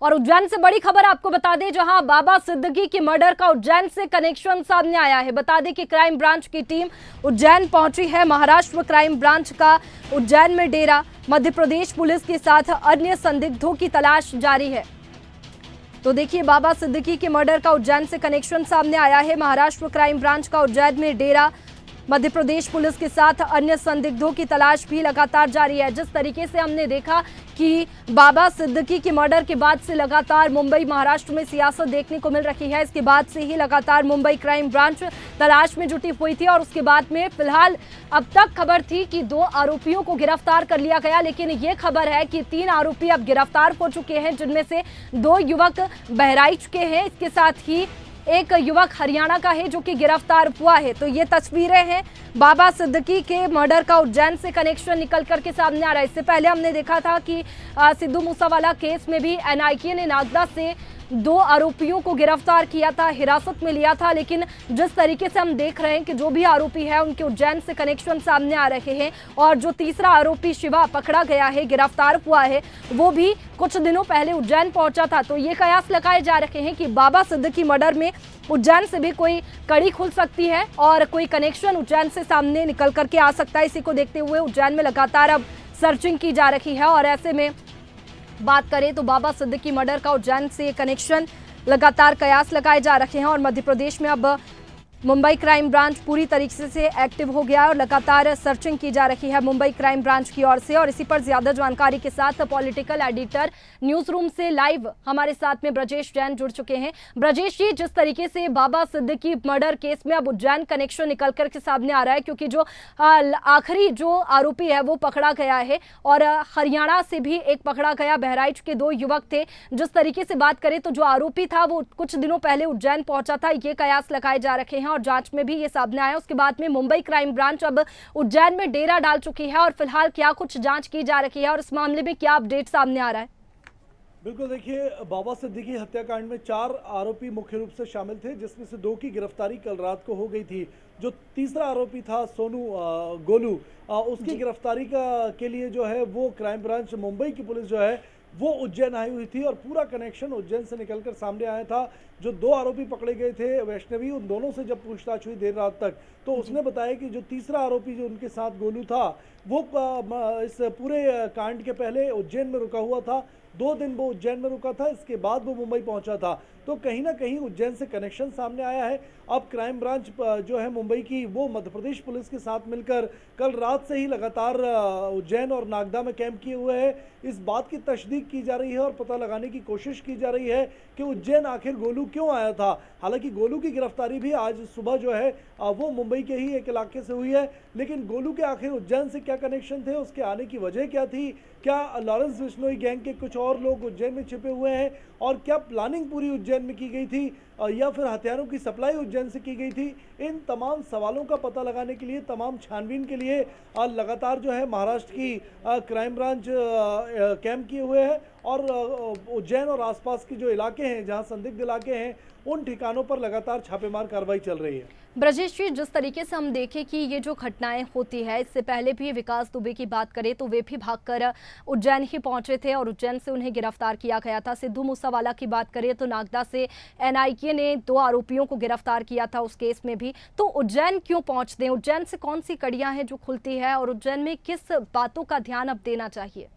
और उज्जैन से बड़ी खबर आपको बता दें, जहां बाबा सिद्दीकी की मर्डर का उज्जैन से कनेक्शन सामने आया है। बता दें कि क्राइम ब्रांच की टीम उज्जैन पहुंची है। महाराष्ट्र क्राइम ब्रांच का उज्जैन में डेरा। मध्य प्रदेश पुलिस के साथ अन्य संदिग्धों की तलाश जारी है। तो देखिए, बाबा सिद्दीकी के मर्डर का उज्जैन से कनेक्शन सामने आया है। महाराष्ट्र क्राइम ब्रांच का उज्जैन में डेरा। मध्य प्रदेश पुलिस के साथ अन्य संदिग्धों की तलाश भी लगातार जारी है। जिस तरीके से हमने देखा कि बाबा सिद्दीकी की मर्डर के बाद से लगातार मुंबई महाराष्ट्र में सियासत देखने को मिल रही है। इसके बाद से ही लगातार मुंबई क्राइम ब्रांच तलाश में जुटी हुई थी और उसके बाद में फिलहाल अब तक खबर थी कि 2 आरोपियों को गिरफ्तार कर लिया गया, लेकिन ये खबर है कि 3 आरोपी अब गिरफ्तार हो चुके हैं, जिनमें से 2 युवक बहराइच के हैं। इसके साथ ही एक युवक हरियाणा का है जो कि गिरफ्तार हुआ है। तो ये तस्वीरें हैं बाबा सिद्दीकी के मर्डर का उज्जैन से कनेक्शन निकल करके सामने आ रहा है। इससे पहले हमने देखा था कि सिद्धू मूसावाला केस में भी एनआईए ने नागदा से 2 आरोपियों को गिरफ्तार किया था, हिरासत में लिया था, लेकिन जिस तरीके से हम देख रहे हैं कि जो भी आरोपी है उनके उज्जैन से कनेक्शन सामने आ रहे हैं और जो तीसरा आरोपी शिवा पकड़ा गया है, गिरफ्तार हुआ है, वो भी कुछ दिनों पहले उज्जैन पहुंचा था। तो ये कयास लगाए जा रहे हैं कि बाबा सिद्दीकी मर्डर में उज्जैन से भी कोई कड़ी खुल सकती है और कोई कनेक्शन उज्जैन से सामने निकल करके आ सकता है। इसी को देखते हुए उज्जैन में लगातार अब सर्चिंग की जा रही है और ऐसे में बात करें तो बाबा सिद्दीकी मर्डर का उज्जैन से कनेक्शन लगातार कयास लगाए जा रहे हैं और मध्य प्रदेश में अब मुंबई क्राइम ब्रांच पूरी तरीके से एक्टिव हो गया है और लगातार सर्चिंग की जा रही है मुंबई क्राइम ब्रांच की ओर से। और इसी पर ज्यादा जानकारी के साथ पॉलिटिकल एडिटर न्यूज रूम से लाइव हमारे साथ में ब्रजेश जैन जुड़ चुके हैं। ब्रजेश जी, जिस तरीके से बाबा सिद्दीकी मर्डर केस में अब उज्जैन कनेक्शन निकल कर के सामने आ रहा है, क्योंकि जो आखिरी जो आरोपी है वो पकड़ा गया है और हरियाणा से भी एक पकड़ा गया, बहराइच के 2 युवक थे। जिस तरीके से बात करें तो जो आरोपी था वो कुछ दिनों पहले उज्जैन पहुंचा था, ये कयास लगाए जा रखे हैं और जांच में भी ये सामने आया। उसके बाद में मुंबई क्राइम ब्रांच अब उज्जैन में डेरा डाल चुकी है और फिलहाल क्या कुछ जांच की जा रही है और इस मामले में क्या अपडेट सामने आ रहा है? बिल्कुल, देखिए, बाबा सिद्दीकी हत्याकांड में 4 आरोपी मुख्य रूप से शामिल थे, जिसमें से 2 की गिरफ्तारी कल रात को हो गई थी। जो तीसरा आरोपी था सोनू गोलू, उसकी गिरफ्तारी के लिए जो है वो क्राइम ब्रांच मुंबई की पुलिस जो है वो उज्जैन आई हुई थी और पूरा कनेक्शन उज्जैन से निकलकर सामने आया था। जो 2 आरोपी पकड़े गए थे वैष्णवी, उन दोनों से जब पूछताछ हुई देर रात तक, तो उसने बताया कि जो तीसरा आरोपी जो उनके साथ गोलू था वो इस पूरे कांड के पहले उज्जैन में रुका हुआ था। 2 दिन वो उज्जैन में रुका था, इसके बाद वो मुंबई पहुंचा था। तो कहीं ना कहीं उज्जैन से कनेक्शन सामने आया है। अब क्राइम ब्रांच जो है मुंबई की, वो मध्य प्रदेश पुलिस के साथ मिलकर कल रात से ही लगातार उज्जैन और नागदा में कैंप किए हुए है। इस बात की तस्दीक की जा रही है और पता लगाने की कोशिश की जा रही है कि उज्जैन आखिर गोलू क्यों आया था। हालांकि गोलू की गिरफ्तारी भी आज सुबह जो है वो मुंबई के ही एक इलाके से हुई है, लेकिन गोलू के आखिर उज्जैन से क्या कनेक्शन थे, उसके आने की वजह क्या थी, क्या लॉरेंस बिश्नोई गैंग के कुछ और लोग उज्जैन में छिपे हुए हैं और क्या प्लानिंग पूरी उज्जैन में की गई थी या फिर हथियारों की सप्लाई उज्जैन से की गई थी, इन तमाम सवालों का पता लगाने के लिए, तमाम छानबीन के लिए लगातार जो है महाराष्ट्र की क्राइम ब्रांच कैंप किए हुए है और उज्जैन और आसपास के जो इलाके हैं, जहां संदिग्ध इलाके हैं, उन ठिकानों पर लगातार छापेमार कार्रवाई चल रही है। ब्रजेश जी, जिस तरीके से हम देखें कि ये जो घटनाएं होती है, इससे पहले भी विकास दुबे की बात करें तो वे भी भागकर उज्जैन ही पहुंचे थे और उज्जैन से उन्हें गिरफ्तार किया गया था। सिद्धू मूसावाला की बात करें तो नागदा से एनआईए ने 2 आरोपियों को गिरफ्तार किया था उस केस में भी। तो उज्जैन क्यों पहुंचते हैं? उज्जैन से कौन सी कड़ियां हैं जो खुलती है और उज्जैन में किस बातों का ध्यान अब देना चाहिए?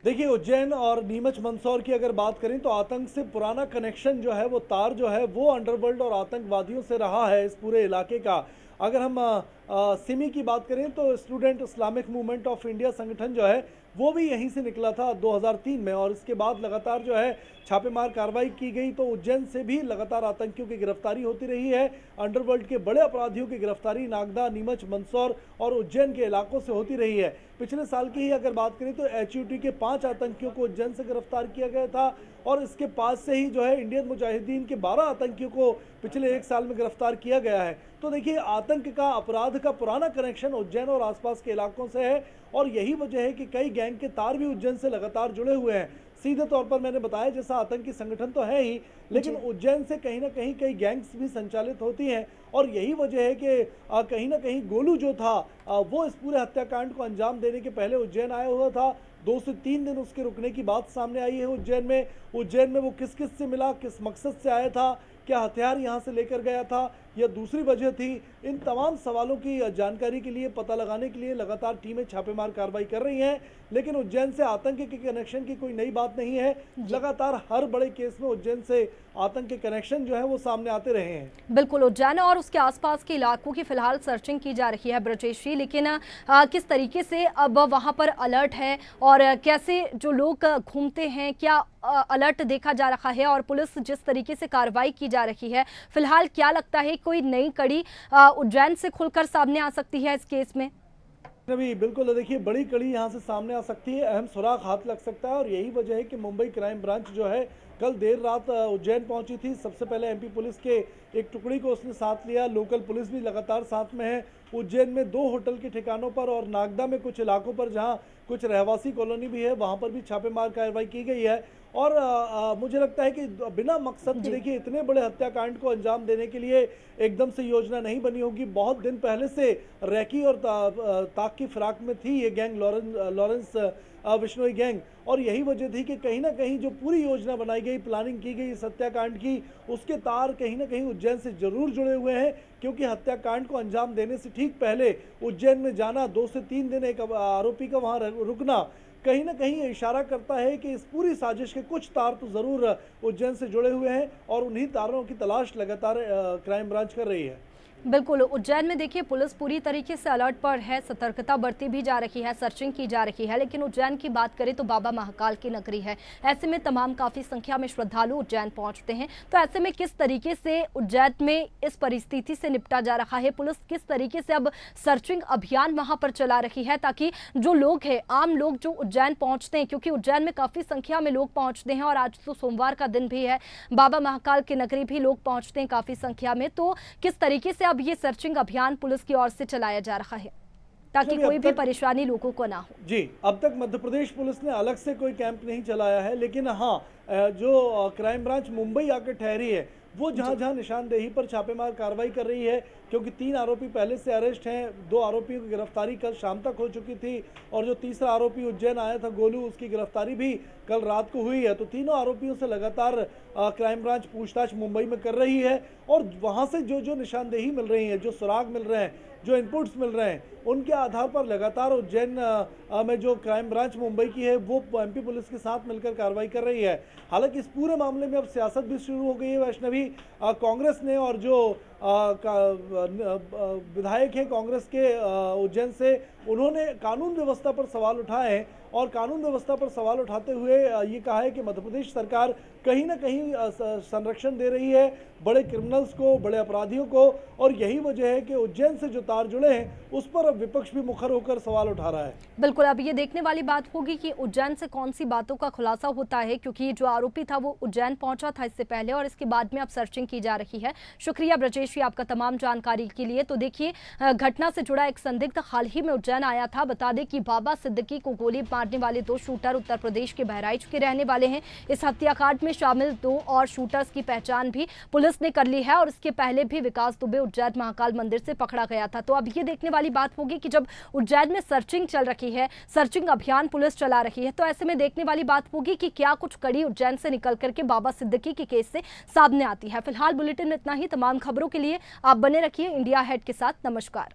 देखिए, उज्जैन और नीमच मंदसौर की अगर बात करें तो आतंक से पुराना कनेक्शन जो है, वो तार जो है वो अंडरवर्ल्ड और आतंकवादियों से रहा है इस पूरे इलाके का। अगर हम सिमी की बात करें तो student Islamic movement of India संगठन जो है वो भी यहीं से निकला था 2003 में और इसके बाद लगातार जो है छापेमार कार्रवाई की गई। तो उज्जैन से भी लगातार आतंकियों की गिरफ्तारी होती रही है। अंडरवर्ल्ड के बड़े अपराधियों की गिरफ्तारी नागदा, नीमच, मंदसौर और उज्जैन के इलाकों से होती रही है। पिछले साल की ही अगर बात करें तो एचयूटी के 5 आतंकियों को उज्जैन से गिरफ्तार किया गया था और इसके पास से ही जो है इंडियन मुजाहिदीन के 12 आतंकियों को पिछले 1 साल में गिरफ्तार किया गया है। तो देखिए, आतंक का, अपराध का पुराना कनेक्शन उज्जैन और आसपास के इलाकों से है और यही वजह है कि कई गैंग के तार भी उज्जैन से लगातार जुड़े हुए हैं। सीधे तौर पर मैंने बताया जैसा आतंकी संगठन तो है ही, लेकिन उज्जैन से कहीं ना कहीं कई गैंग्स भी संचालित होती हैं और यही वजह है कि कहीं ना कहीं गोलू जो था वो इस पूरे हत्याकांड को अंजाम देने के पहले उज्जैन आया हुआ था। 2 से 3 दिन उसके रुकने की बात सामने आई है उज्जैन में वो किस किस से मिला, किस मकसद से आया था, क्या हथियार यहाँ से लेकर गया था या दूसरी वजह थी। इन तमाम सवालों की जानकारी के लिए, पता लगाने के लिए लगातार टीमें छापेमार कार्रवाई कर रही हैं, लेकिन उज्जैन से आतंक के कनेक्शन की कोई नई बात नहीं है। लगातार हर बड़े केस में उज्जैन से आतंक के कनेक्शन जो है वो सामने आते रहे हैं। बिल्कुल, उज्जैन और उसके आसपास के इलाकों की फिलहाल सर्चिंग की जा रही है ब्रजेश जी, लेकिन किस तरीके से अब वहां पर अलर्ट है और कैसे जो लोग घूमते हैं, क्या अलर्ट देखा जा रहा है और पुलिस जिस तरीके से कार्रवाई की जा रही है, फिलहाल क्या लगता है कोई नई कड़ी उज्जैन से खुलकर सामने आ सकती है इस केस में? अभी बिल्कुल, देखिए बड़ी कड़ी यहाँ से सामने आ सकती है, अहम सुराग हाथ लग सकता है और यही वजह है कि मुंबई क्राइम ब्रांच जो है कल देर रात उज्जैन पहुंची थी। सबसे पहले एमपी पुलिस के एक टुकड़ी को उसने साथ लिया, लोकल पुलिस भी लगातार साथ में है। उज्जैन में 2 होटल के ठिकानों पर और नागदा में कुछ इलाकों पर जहां कुछ रहवासी कॉलोनी भी है वहां पर भी छापेमार कार्रवाई की गई है। और मुझे लगता है कि बिना मकसद के, देखिए इतने बड़े हत्याकांड को अंजाम देने के लिए एकदम से योजना नहीं बनी होगी। बहुत दिन पहले से रैकी और ताक की फिराक में थी ये गैंग, लॉरेंस बिश्नोई गैंग, और यही वजह थी कि कहीं ना कहीं जो पूरी योजना बनाई गई, प्लानिंग की गई इस हत्याकांड की, उसके तार कहीं ना कहीं उज्जैन से जरूर जुड़े हुए हैं। क्योंकि हत्याकांड को अंजाम देने से ठीक पहले उज्जैन में जाना, 2 से 3 दिन एक आरोपी का वहां रुकना, कहीं ना कहीं इशारा करता है कि इस पूरी साजिश के कुछ तार तो जरूर उज्जैन से जुड़े हुए हैं और उन्हीं तारों की तलाश लगातार क्राइम ब्रांच कर रही है। बिल्कुल, उज्जैन में देखिए पुलिस पूरी तरीके से अलर्ट पर है, सतर्कता बरती भी जा रही है, सर्चिंग की जा रही है, लेकिन उज्जैन की बात करें तो बाबा महाकाल की नगरी है। ऐसे में तमाम काफी संख्या में श्रद्धालु उज्जैन पहुंचते हैं, तो ऐसे में किस तरीके से उज्जैन में इस परिस्थिति से निपटा जा रहा है, पुलिस किस तरीके से अब सर्चिंग अभियान वहां पर चला रही है ताकि जो लोग हैं, आम लोग जो उज्जैन पहुंचते हैं, क्योंकि उज्जैन में काफी संख्या में लोग पहुंचते हैं और आज तो सोमवार का दिन भी है, बाबा महाकाल की नगरी भी लोग पहुंचते हैं काफी संख्या में, तो किस तरीके से अब ये सर्चिंग अभियान पुलिस की ओर से चलाया जा रहा है ताकि कोई भी परेशानी लोगों को ना हो? जी, अब तक मध्य प्रदेश पुलिस ने अलग से कोई कैंप नहीं चलाया है, लेकिन हाँ, जो क्राइम ब्रांच मुंबई आकर ठहरी है वो जहां जहां निशानदेही पर छापेमार कार्रवाई कर रही है, क्योंकि 3 आरोपी पहले से अरेस्ट हैं, 2 आरोपियों की गिरफ्तारी कल शाम तक हो चुकी थी और जो तीसरा आरोपी उज्जैन आया था गोलू, उसकी गिरफ्तारी भी कल रात को हुई है। तो तीनों आरोपियों से लगातार क्राइम ब्रांच पूछताछ मुंबई में कर रही है और वहां से जो निशानदेही मिल रही है, जो सुराग मिल रहे हैं, जो इनपुट्स मिल रहे हैं, उनके आधार पर लगातार उज्जैन में जो क्राइम ब्रांच मुंबई की है वो एमपी पुलिस के साथ मिलकर कार्रवाई कर रही है। हालांकि इस पूरे मामले में अब सियासत भी शुरू हो गई है। वैष्णवी, कांग्रेस ने और जो विधायक हैं कांग्रेस के उज्जैन से, उन्होंने कानून व्यवस्था पर सवाल उठाए हैं और कानून व्यवस्था पर सवाल उठाते हुए ये कहा है कि मध्य प्रदेश सरकार कहीं ना कहीं संरक्षण दे रही है बड़े क्रिमिनल्स को, बड़े अपराधियों को, और यही वजह है कि उज्जैन से जो तार जुड़े हैं उस पर अब विपक्ष भी मुखर होकर सवाल उठा रहा है। बिल्कुल, अब ये देखने वाली बात होगी कि उज्जैन से कौन सी बातों का खुलासा होता है, क्योंकि जो आरोपी था वो उज्जैन पहुंचा था इससे पहले और इसके बाद में अब सर्चिंग की जा रही है। शुक्रिया ब्रजेश जी आपका तमाम जानकारी के लिए। तो देखिए, घटना से जुड़ा एक संदिग्ध हाल ही में उज्जैन आया था। बता दें कि बाबा सिद्दीकी को गोली मारने वाले 2 शूटर उत्तर प्रदेश के बहराइच के रहने वाले हैं। इस हत्याकांड में शामिल 2 और शूटर्स की पहचान भी पुलिस ने कर ली है और इसके पहले भी विकास दुबे उज्जैन महाकाल मंदिर से पकड़ा गया था। तो अब ये देखने वाली बात होगी कि जब उज्जैन में सर्चिंग चल रही है, सर्चिंग अभियान पुलिस चला रही है, तो ऐसे में देखने वाली बात होगी कि क्या कुछ कड़ी उज्जैन से निकल करके बाबा सिद्दीकी के केस से सामने आती है। फिलहाल बुलेटिन में इतना ही। तमाम खबरों के लिए आप बने रखिए इंडिया हेड के साथ। नमस्कार।